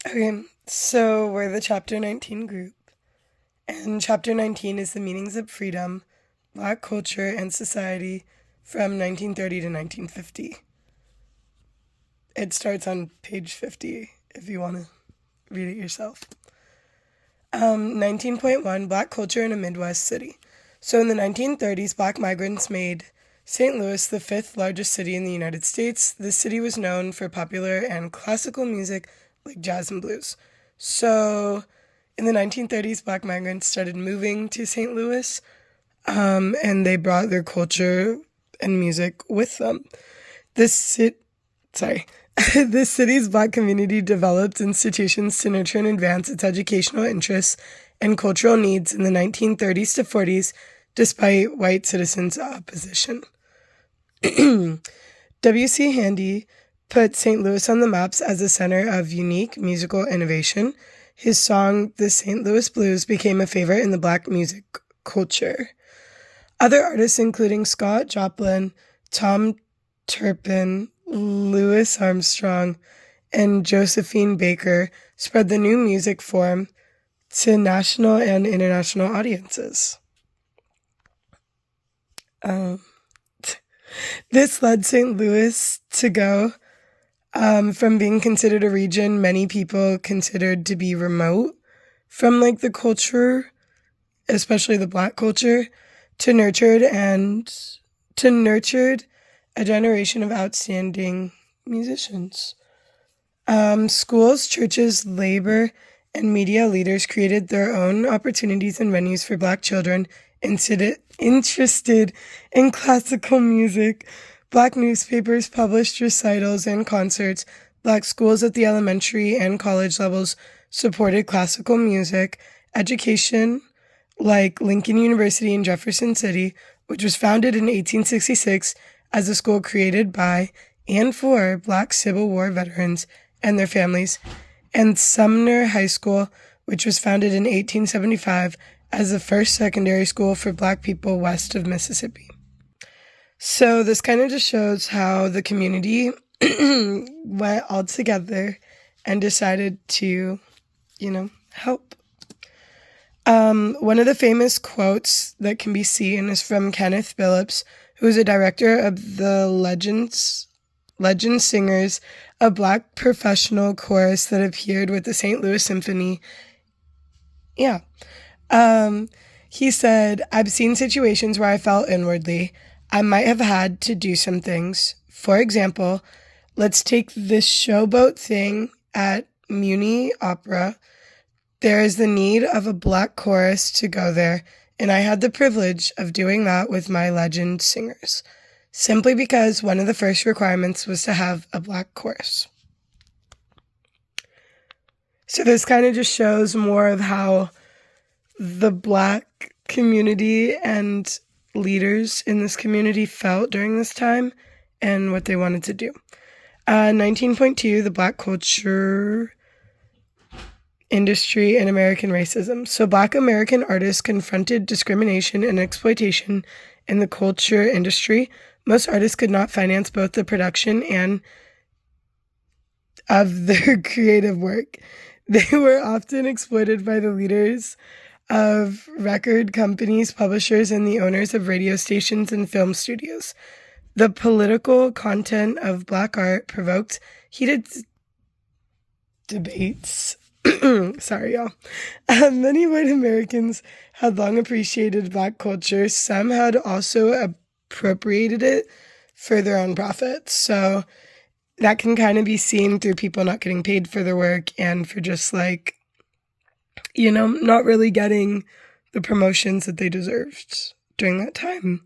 Okay, so we're the Chapter 19 group, and Chapter 19 is the meanings of freedom, Black culture, and society from 1930 to 1950. It starts on page 50 if you want to read it yourself. 19.1 Black culture in a Midwest city. So in the 1930s, Black migrants made St. Louis the fifth largest city in the United States. The city was known for popular and classical music like jazz and blues. So in the 1930s, Black migrants started moving to St. Louis, and they brought their culture and music with them. This city's Black community developed institutions to nurture and advance its educational interests and cultural needs in the 1930s to 40s, despite white citizens' opposition. W.C. Handy put St. Louis on the maps as a center of unique musical innovation. His song, The St. Louis Blues, became a favorite in the Black music culture. Other artists, including Scott Joplin, Tom Turpin, Louis Armstrong, and Josephine Baker, spread the new music form to national and international audiences. This led St. Louis to go from being considered a region many people considered to be remote from the culture, especially the Black culture, to nurtured a generation of outstanding musicians. Schools, churches, labor, and media leaders created their own opportunities and venues for Black children interested in classical music. Black newspapers published recitals and concerts. Black schools at the elementary and college levels supported classical music. Education, like Lincoln University in Jefferson City, which was founded in 1866 as a school created by and for Black Civil War veterans and their families, and Sumner High School, which was founded in 1875 as the first secondary school for Black people west of Mississippi. So this kind of just shows how the community went all together and decided to, help. One of the famous quotes that can be seen is from Kenneth Phillips, who is a director of the Legend Singers, a Black professional chorus that appeared with the St. Louis Symphony. Yeah. He said, "I've seen situations where I felt inwardly I might have had to do some things. For example, let's take this showboat thing at Muni Opera. There is the need of a Black chorus to go there, and I had the privilege of doing that with my Legend Singers, simply because one of the first requirements was to have a Black chorus." So this kind of just shows more of how the Black community and leaders in this community felt during this time and what they wanted to do. 19.2, the Black culture industry and American racism. So Black American artists confronted discrimination and exploitation in the culture industry. Most artists could not finance both the production and of their creative work. They were often exploited by the leaders of record companies, publishers, and the owners of radio stations and film studios. The political content of Black art provoked heated debates. Sorry, y'all. Many white Americans had long appreciated Black culture. Some had also appropriated it for their own profit. So that can kind of be seen through people not getting paid for their work and for just not really getting the promotions that they deserved during that time.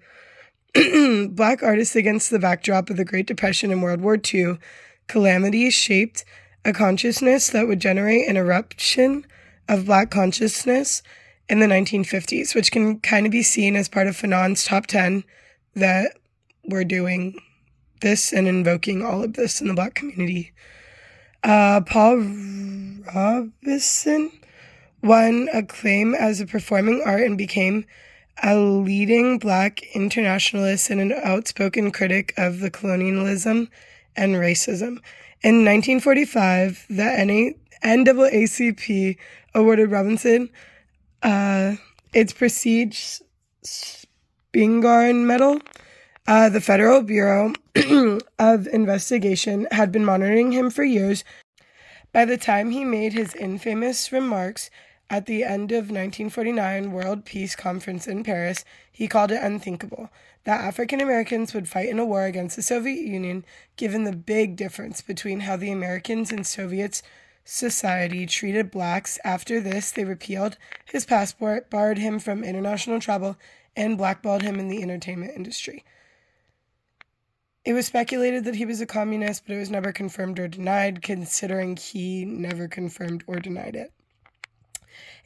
Black artists against the backdrop of the Great Depression and World War II calamities shaped a consciousness that would generate an eruption of Black consciousness in the 1950s, which can kind of be seen as part of Fanon's top 10 that we're doing this and invoking all of this in the Black community. Paul Robeson won acclaim as a performing art and became a leading Black internationalist and an outspoken critic of the colonialism and racism. In 1945, the NAACP awarded Robinson its prestige Spingarn Medal. The Federal Bureau of Investigation had been monitoring him for years. By the time he made his infamous remarks at the end of 1949 World Peace Conference in Paris, he called it unthinkable that African Americans would fight in a war against the Soviet Union, given the big difference between how the Americans in Soviet society treated blacks. After this, they repealed his passport, barred him from international travel, and blackballed him in the entertainment industry. It was speculated that he was a communist, but it was never confirmed or denied, considering he never confirmed or denied it.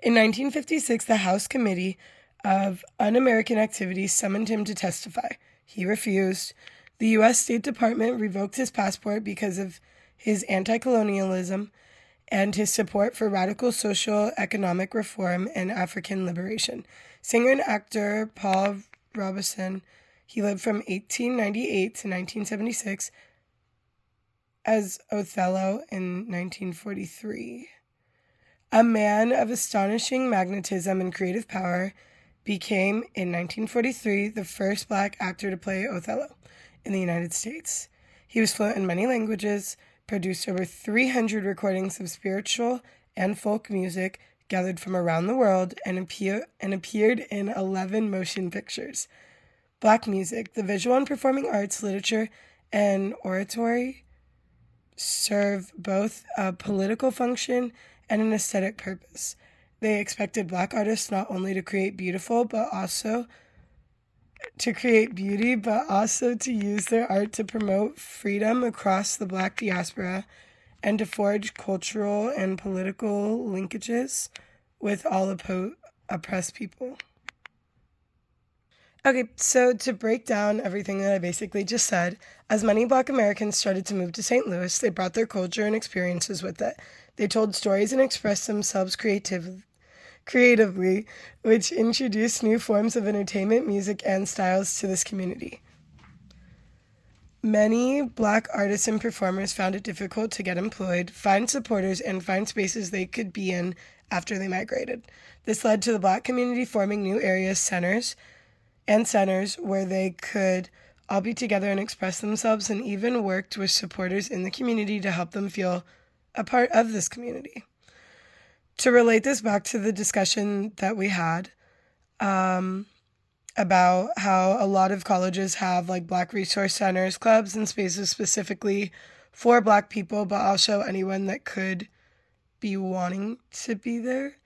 In 1956, the House Committee of Un-American Activities summoned him to testify. He refused. The U.S. State Department revoked his passport because of his anti-colonialism and his support for radical social economic reform and African liberation. Singer and actor Paul Robeson, he lived from 1898 to 1976 as Othello in 1943. A man of astonishing magnetism and creative power, became, in 1943, the first black actor to play Othello in the United States. He was fluent in many languages, produced over 300 recordings of spiritual and folk music gathered from around the world, and appeared in 11 motion pictures. Black music, the visual and performing arts, literature, and oratory serve both a political function and an aesthetic purpose. They expected black artists not only to create beauty, but also to use their art to promote freedom across the black diaspora and to forge cultural and political linkages with all oppressed people. Okay, so to break down everything that I basically just said, as many black Americans started to move to St. Louis, they brought their culture and experiences with it. They told stories and expressed themselves creatively, which introduced new forms of entertainment, music, and styles to this community. Many black artists and performers found it difficult to get employed, find supporters, and find spaces they could be in after they migrated. This led to the black community forming new areas, centers where they could all be together and express themselves, and even worked with supporters in the community to help them feel a part of this community. To relate this back to the discussion that we had about how a lot of colleges have like black resource centers, clubs, and spaces specifically for black people, but also anyone that could be wanting to be there.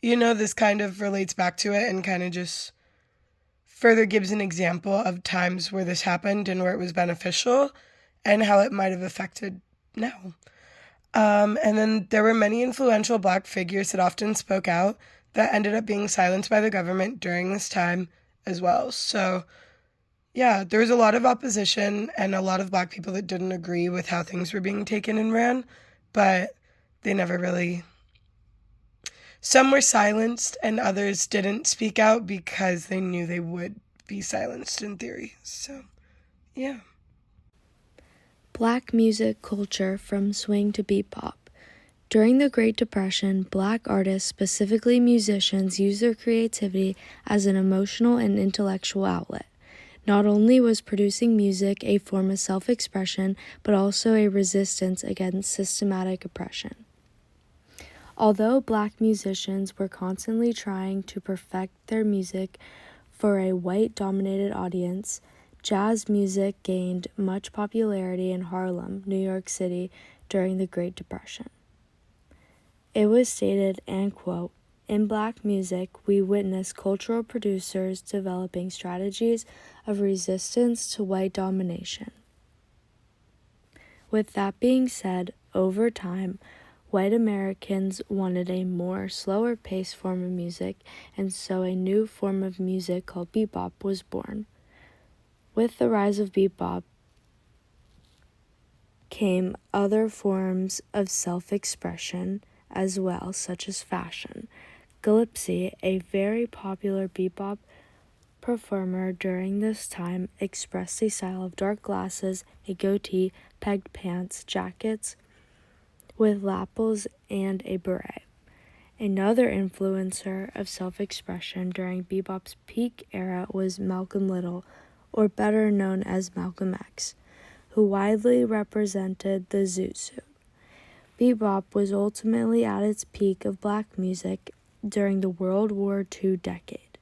This kind of relates back to it and kind of just further gives an example of times where this happened and where it was beneficial and how it might have affected now. And then there were many influential black figures that often spoke out that ended up being silenced by the government during this time as well. So, yeah, there was a lot of opposition and a lot of black people that didn't agree with how things were being taken and ran, but they never really... Some were silenced and others didn't speak out because they knew they would be silenced in theory. So, yeah. Black music culture from swing to bebop. During the Great Depression, black artists, specifically musicians, used their creativity as an emotional and intellectual outlet. Not only was producing music a form of self-expression, but also a resistance against systematic oppression. Although black musicians were constantly trying to perfect their music for a white-dominated audience, jazz music gained much popularity in Harlem, New York City, during the Great Depression. It was stated, and quote, "In black music, we witness cultural producers developing strategies of resistance to white domination." With that being said, over time, white Americans wanted a more slower-paced form of music, and so a new form of music called bebop was born. With the rise of bebop came other forms of self-expression as well, such as fashion. Gypsy, a very popular bebop performer during this time, expressed a style of dark glasses, a goatee, pegged pants, jackets, with lapels and a beret. Another influencer of self-expression during bebop's peak era was Malcolm Little, or better known as Malcolm X, who widely represented the zoot suit. Bebop was ultimately at its peak of black music during the World War II decade.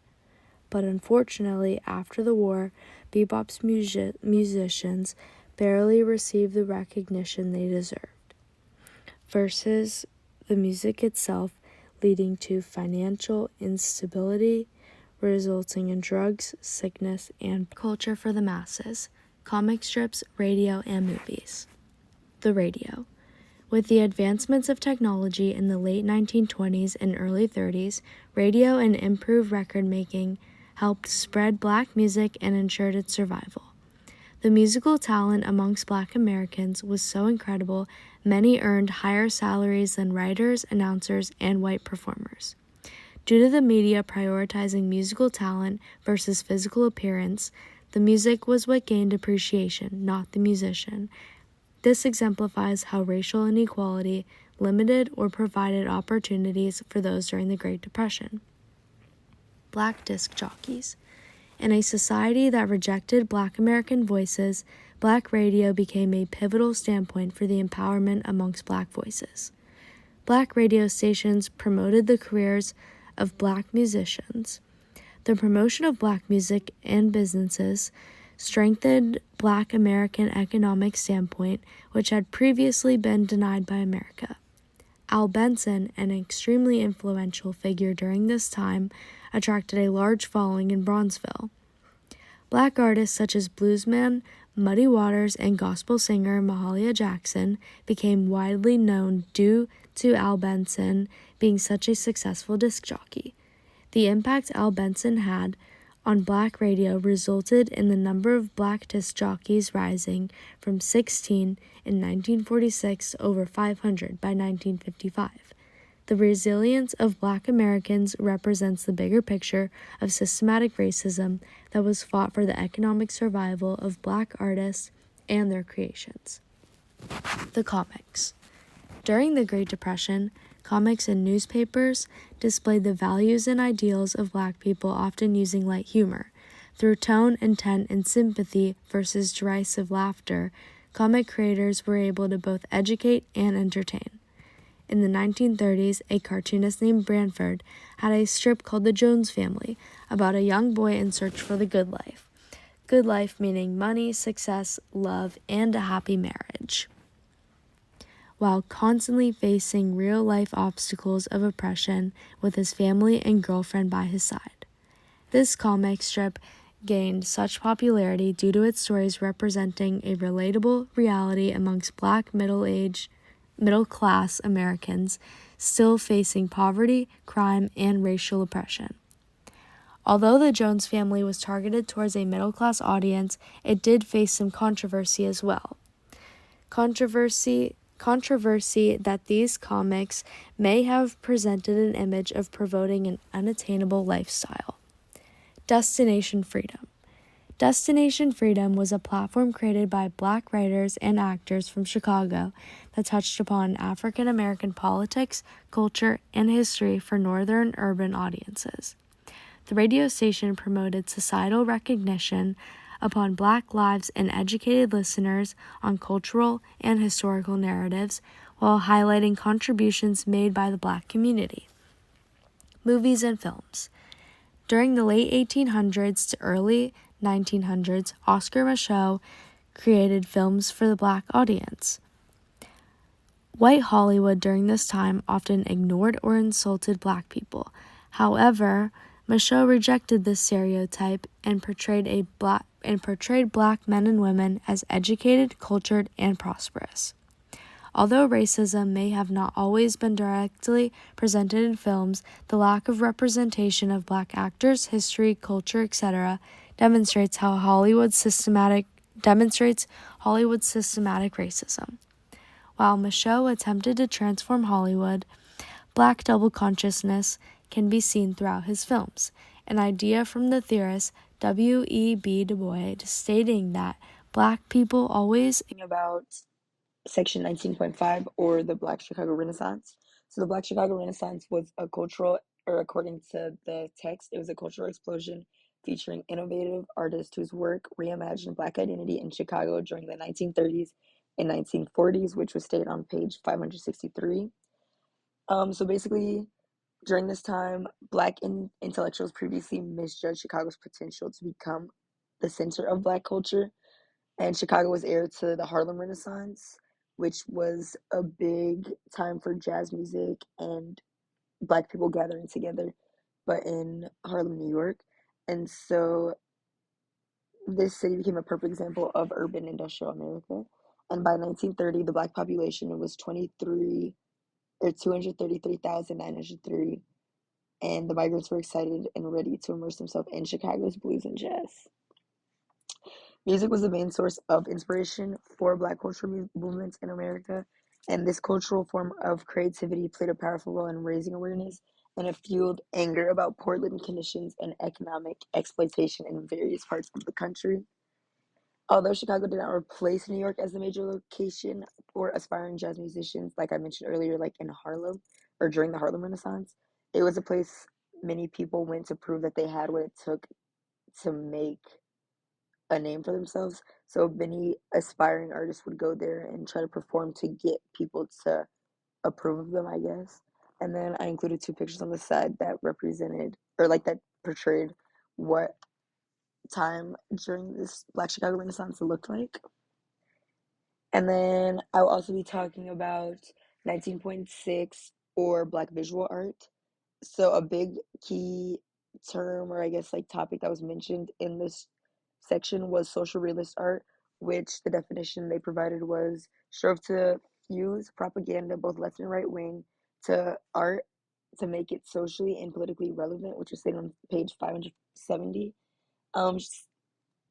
But unfortunately, after the war, bebop's musicians barely received the recognition they deserved, versus the music itself leading to financial instability, resulting in drugs, sickness, and culture for the masses, comic strips, radio, and movies. The radio. With the advancements of technology in the late 1920s and early 30s, radio and improved record making helped spread black music and ensured its survival. The musical talent amongst black Americans was so incredible, many earned higher salaries than writers, announcers, and white performers. Due to the media prioritizing musical talent versus physical appearance, the music was what gained appreciation, not the musician. This exemplifies how racial inequality limited or provided opportunities for those during the Great Depression. Black disc jockeys. In a society that rejected black American voices, black radio became a pivotal standpoint for the empowerment amongst black voices. Black radio stations promoted the careers of black musicians. The promotion of black music and businesses strengthened black American economic standpoint, which had previously been denied by America. Al Benson, an extremely influential figure during this time, attracted a large following in Bronzeville. Black artists such as bluesman Muddy Waters and gospel singer Mahalia Jackson became widely known due to Al Benson being such a successful disc jockey. The impact Al Benson had on black radio resulted in the number of black disc jockeys rising from 16 in 1946 to over 500 by 1955. The resilience of black Americans represents the bigger picture of systematic racism that was fought for the economic survival of black artists and their creations. The comics. During the Great Depression, comics and newspapers displayed the values and ideals of black people, often using light humor. Through tone, intent, and sympathy versus derisive laughter, comic creators were able to both educate and entertain. In the 1930s, a cartoonist named Branford had a strip called The Jones Family about a young boy in search for the good life. Good life meaning money, success, love, and a happy marriage, while constantly facing real-life obstacles of oppression with his family and girlfriend by his side. This comic strip gained such popularity due to its stories representing a relatable reality amongst black middle-class Americans still facing poverty, crime, and racial oppression. Although the Jones Family was targeted towards a middle-class audience, it did face some controversy as well. Controversy that these comics may have presented an image of promoting an unattainable lifestyle. Destination Freedom. Destination Freedom was a platform created by black writers and actors from Chicago that touched upon African American politics, culture, and history for northern urban audiences. The radio station promoted societal recognition upon black lives and educated listeners on cultural and historical narratives while highlighting contributions made by the black community. Movies and films. During the late 1800s to early 1900s, Oscar Micheaux created films for the black audience. White Hollywood during this time often ignored or insulted black people. However, Micheaux rejected this stereotype and portrayed black men and women as educated, cultured, and prosperous. Although racism may have not always been directly presented in films, the lack of representation of black actors, history, culture, etc. demonstrates Hollywood's systematic racism. While Micheaux attempted to transform Hollywood, black double consciousness can be seen throughout his films, an idea from the theorist W.E.B. Du Bois stating that black people always about section 19.5, or the Black Chicago Renaissance. So the Black Chicago Renaissance was a cultural, or according to the text, it was a cultural explosion featuring innovative artists whose work reimagined Black identity in Chicago during the 1930s and 1940s, which was stated on page 563. So basically, during this time, Black intellectuals previously misjudged Chicago's potential to become the center of Black culture, and Chicago was heir to the Harlem Renaissance, which was a big time for jazz music and Black people gathering together, but in Harlem, New York. And so this city became a perfect example of urban industrial America. And by 1930, the Black population was 23 or 233,903, and the migrants were excited and ready to immerse themselves in Chicago's blues and jazz. Music was the main source of inspiration for Black cultural movements in America, and this cultural form of creativity played a powerful role in raising awareness, and it fueled anger about poor living conditions and economic exploitation in various parts of the country. Although Chicago did not replace New York as the major location for aspiring jazz musicians, like I mentioned earlier, like in Harlem or during the Harlem Renaissance, it was a place many people went to prove that they had what it took to make a name for themselves. So many aspiring artists would go there and try to perform to get people to approve of them, I guess. And then I included two pictures on the side that represented, or like that portrayed, what time during this Black Chicago Renaissance looked like. And then I'll also be talking about 19.6, or Black visual art. So a big key term, or I guess like topic that was mentioned in this section, was social realist art, which the definition they provided was strove to fuse propaganda, both left and right wing, to art to make it socially and politically relevant, which was stated on page 570. Um,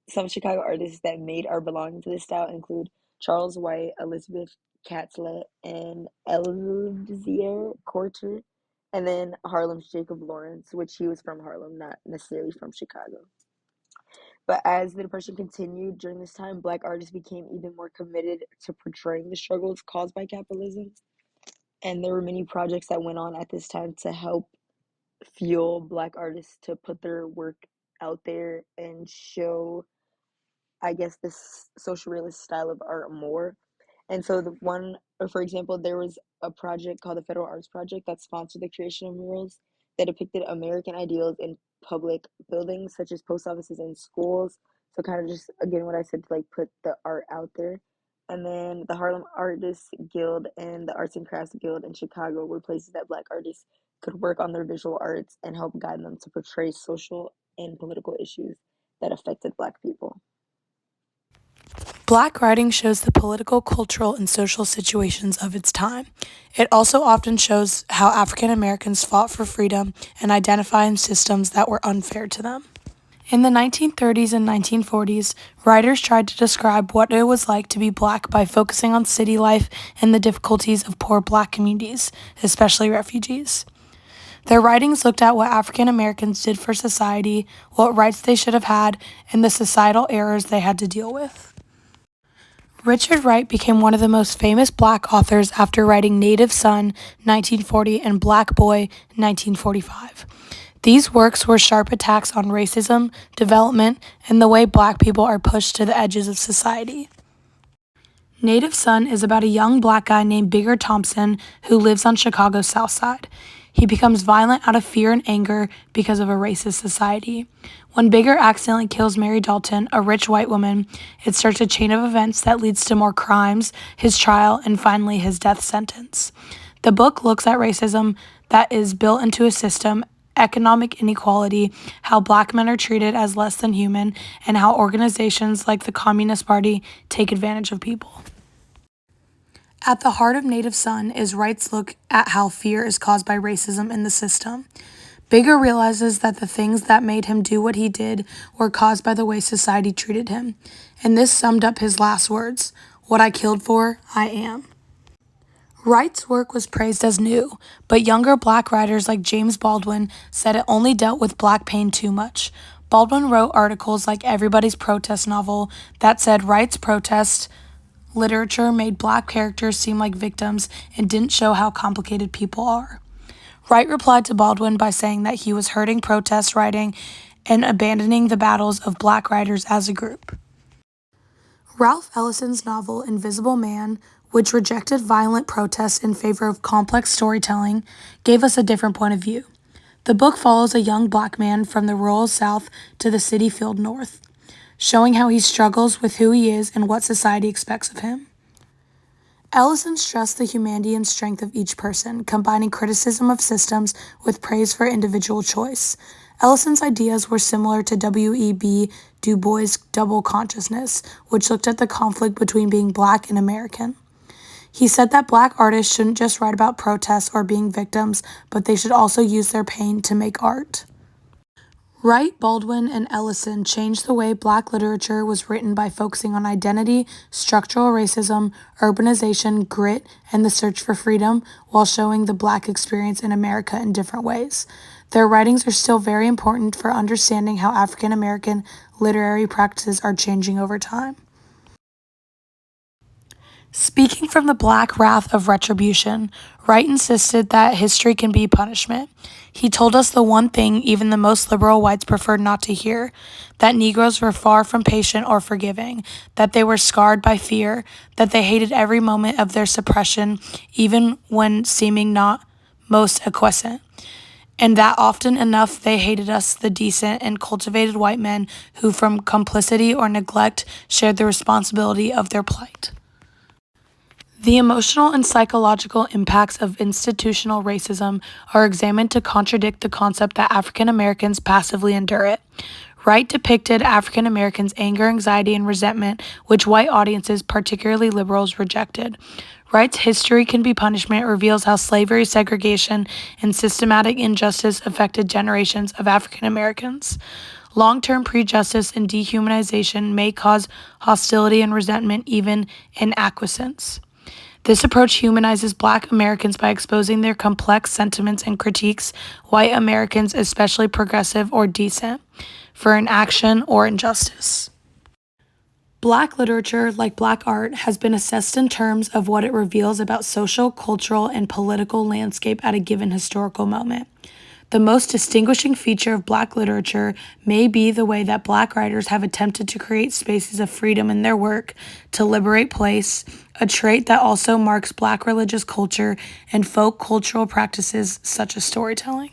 some Chicago artists that made or belong to this style include Charles White, Elizabeth Catlett, and Elzier Corter, and then Harlem's Jacob Lawrence, which he was from Harlem, not necessarily from Chicago. But as the Depression continued during this time, Black artists became even more committed to portraying the struggles caused by capitalism. And there were many projects that went on at this time to help fuel Black artists to put their work out there and show, I guess, this social realist style of art more. And so the one, or for example, there was a project called the Federal Arts Project that sponsored the creation of murals that depicted American ideals in public buildings such as post offices and schools. So kind of just again what I said, to like put the art out there. And then the Harlem Artists Guild and the Arts and Crafts Guild in Chicago were places that Black artists could work on their visual arts and help guide them to portray social and political issues that affected Black people. Black writing shows the political, cultural, and social situations of its time. It also often shows how African Americans fought for freedom and identify in systems that were unfair to them. In the 1930s and 1940s, writers tried to describe what it was like to be Black by focusing on city life and the difficulties of poor Black communities, especially refugees. Their writings looked at what African Americans did for society, what rights they should have had, and the societal errors they had to deal with. Richard Wright became one of the most famous Black authors after writing Native Son, 1940, and Black Boy, 1945. These works were sharp attacks on racism, development, and the way Black people are pushed to the edges of society. Native Son is about a young Black guy named Bigger Thompson who lives on Chicago's South Side. He becomes violent out of fear and anger because of a racist society. When Bigger accidentally kills Mary Dalton, a rich white woman, it starts a chain of events that leads to more crimes, his trial, and finally his death sentence. The book looks at racism that is built into a system, economic inequality, how Black men are treated as less than human, and how organizations like the Communist Party take advantage of people. At the heart of Native Son is Wright's look at how fear is caused by racism in the system. Bigger realizes that the things that made him do what he did were caused by the way society treated him, and this summed up his last words, "What I killed for, I am." Wright's work was praised as new, but younger Black writers like James Baldwin said it only dealt with Black pain too much. Baldwin wrote articles like Everybody's Protest novel that said Wright's protest literature made Black characters seem like victims and didn't show how complicated people are. Wright replied to Baldwin by saying that he was hurting protest writing and abandoning the battles of Black writers as a group. Ralph Ellison's novel Invisible Man, which rejected violent protests in favor of complex storytelling, gave us a different point of view. The book follows a young Black man from the rural South to the city-filled North, showing how he struggles with who he is and what society expects of him. Ellison stressed the humanity and strength of each person, combining criticism of systems with praise for individual choice. Ellison's ideas were similar to W.E.B. Du Bois' double consciousness, which looked at the conflict between being Black and American. He said that Black artists shouldn't just write about protests or being victims, but they should also use their pain to make art. Wright, Baldwin, and Ellison changed the way Black literature was written by focusing on identity, structural racism, urbanization, grit, and the search for freedom, while showing the Black experience in America in different ways. Their writings are still very important for understanding how African American literary practices are changing over time. Speaking from the Black wrath of retribution, Wright insisted that history can be punishment. He told us the one thing even the most liberal whites preferred not to hear, that Negroes were far from patient or forgiving, that they were scarred by fear, that they hated every moment of their suppression, even when seeming not most acquiescent, and that often enough they hated us, the decent and cultivated white men who from complicity or neglect shared the responsibility of their plight. The emotional and psychological impacts of institutional racism are examined to contradict the concept that African Americans passively endure it. Wright depicted African Americans' anger, anxiety, and resentment, which white audiences, particularly liberals, rejected. Wright's History Can Be Punishment reveals how slavery, segregation, and systematic injustice affected generations of African Americans. Long-term prejudice and dehumanization may cause hostility and resentment even in acquiescence. This approach humanizes Black Americans by exposing their complex sentiments and critiques white Americans, especially progressive or decent, for inaction or injustice. Black literature, like Black art, has been assessed in terms of what it reveals about social, cultural, and political landscape at a given historical moment. The most distinguishing feature of Black literature may be the way that Black writers have attempted to create spaces of freedom in their work to liberate place, a trait that also marks Black religious culture and folk cultural practices such as storytelling.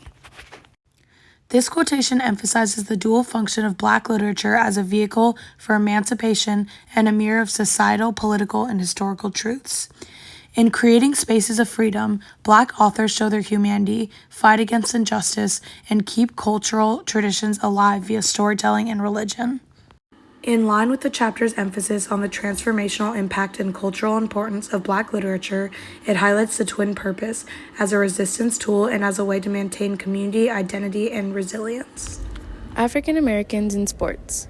This quotation emphasizes the dual function of Black literature as a vehicle for emancipation and a mirror of societal, political, and historical truths. In creating spaces of freedom, Black authors show their humanity, fight against injustice, and keep cultural traditions alive via storytelling and religion. In line with the chapter's emphasis on the transformational impact and cultural importance of Black literature, it highlights the twin purpose as a resistance tool and as a way to maintain community, identity, and resilience. African Americans in sports.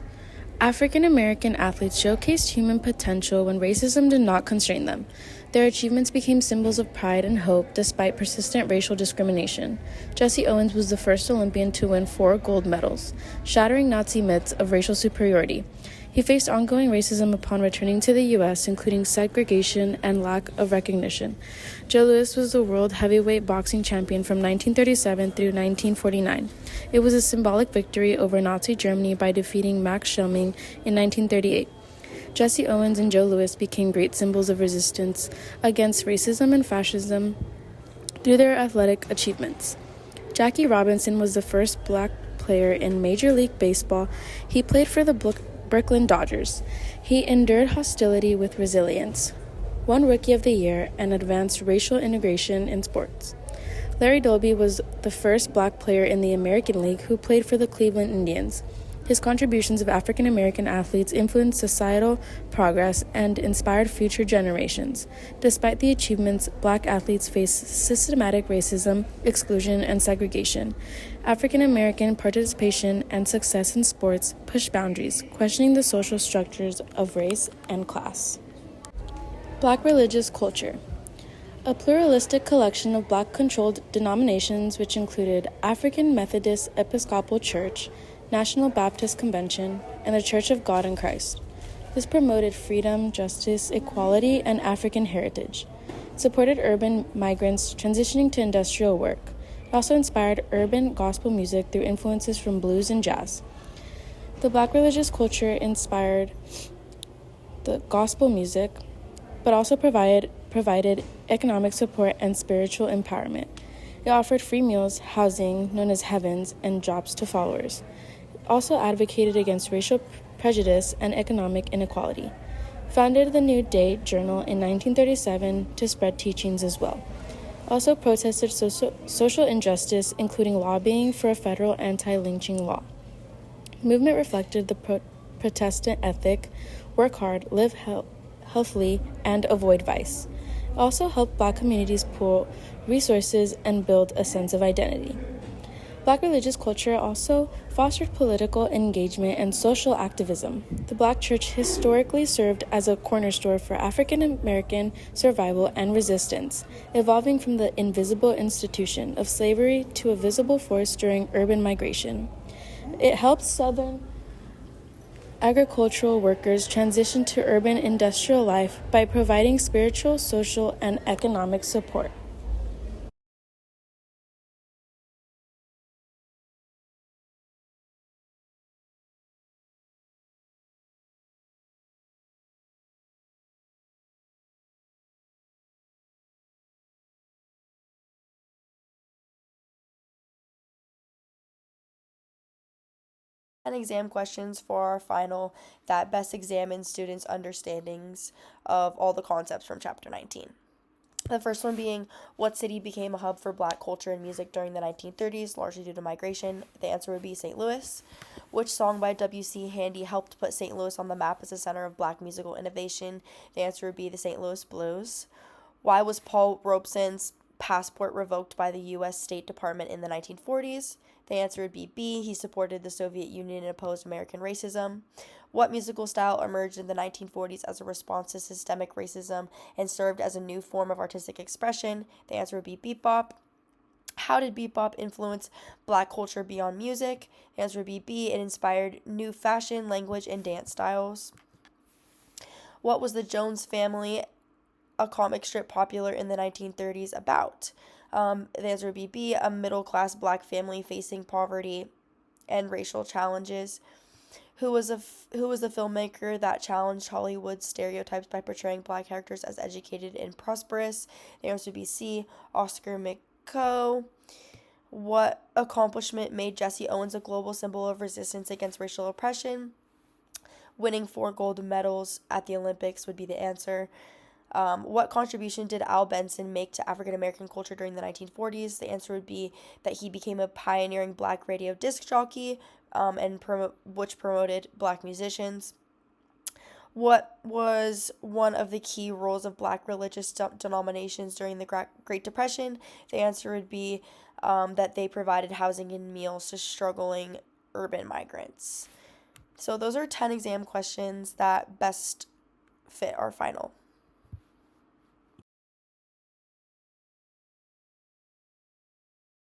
African American athletes showcased human potential when racism did not constrain them. Their achievements became symbols of pride and hope despite persistent racial discrimination. Jesse Owens was the first Olympian to win 4 gold medals, shattering Nazi myths of racial superiority. He faced ongoing racism upon returning to the U.S., including segregation and lack of recognition. Joe Louis was the world heavyweight boxing champion from 1937 through 1949. It was a symbolic victory over Nazi Germany by defeating Max Schmeling in 1938. Jesse Owens and Joe Louis became great symbols of resistance against racism and fascism through their athletic achievements. Jackie Robinson was the first Black player in Major League Baseball. He played for the Brooklyn Dodgers. He endured hostility with resilience, won Rookie of the Year, and advanced racial integration in sports. Larry Dolby was the first Black player in the American League who played for the Cleveland Indians. His contributions of African American athletes influenced societal progress and inspired future generations. Despite the achievements, Black athletes faced systematic racism, exclusion, and segregation. African American participation and success in sports pushed boundaries, questioning the social structures of race and class. Black religious culture. A pluralistic collection of Black-controlled denominations which included African Methodist Episcopal Church, National Baptist Convention, and the Church of God in Christ. This promoted freedom, justice, equality, and African heritage. It supported urban migrants transitioning to industrial work. It also inspired urban gospel music through influences from blues and jazz. The Black religious culture inspired the gospel music, but also provided economic support and spiritual empowerment. It offered free meals, housing, known as heavens, and jobs to followers. It also advocated against racial prejudice and economic inequality. Founded the New Day Journal in 1937 to spread teachings as well. Also protested social injustice, including lobbying for a federal anti-lynching law. The movement reflected the Protestant ethic: work hard, live healthily, and avoid vice. It also helped Black communities pool resources and build a sense of identity. Black religious culture also fostered political engagement and social activism. The Black church historically served as a cornerstone for African American survival and resistance, evolving from the invisible institution of slavery to a visible force during urban migration. It helped Southern agricultural workers transition to urban industrial life by providing spiritual, social, and economic support. And exam questions for our final that best examine students' understandings of all the concepts from chapter 19. The first one being, what city became a hub for Black culture and music during the 1930s, largely due to migration? The answer would be St. Louis. Which song by W.C. Handy helped put St. Louis on the map as a center of Black musical innovation? The answer would be the St. Louis Blues. Why was Paul Robeson's passport revoked by the U.S. State Department in the 1940s? The answer would be B. He supported the Soviet Union and opposed American racism. What musical style emerged in the 1940s as a response to systemic racism and served as a new form of artistic expression? The answer would be bebop. How did bebop influence Black culture beyond music? The answer would be B. It inspired new fashion, language, and dance styles. What was the Jones Family, a comic strip popular in the 1930s, about? The answer would be B. A middle-class Black family facing poverty and racial challenges. Who was the filmmaker that challenged Hollywood's stereotypes by portraying Black characters as educated and prosperous? The answer would be C. Oscar McCoe. What accomplishment made Jesse Owens a global symbol of resistance against racial oppression? Winning 4 gold medals at the Olympics would be the answer. What contribution did Al Benson make to African American culture during the 1940s? The answer would be that he became a pioneering Black radio disc jockey, which promoted Black musicians. What was one of the key roles of Black religious denominations during the Great Depression? The answer would be that they provided housing and meals to struggling urban migrants. So those are 10 exam questions that best fit our final.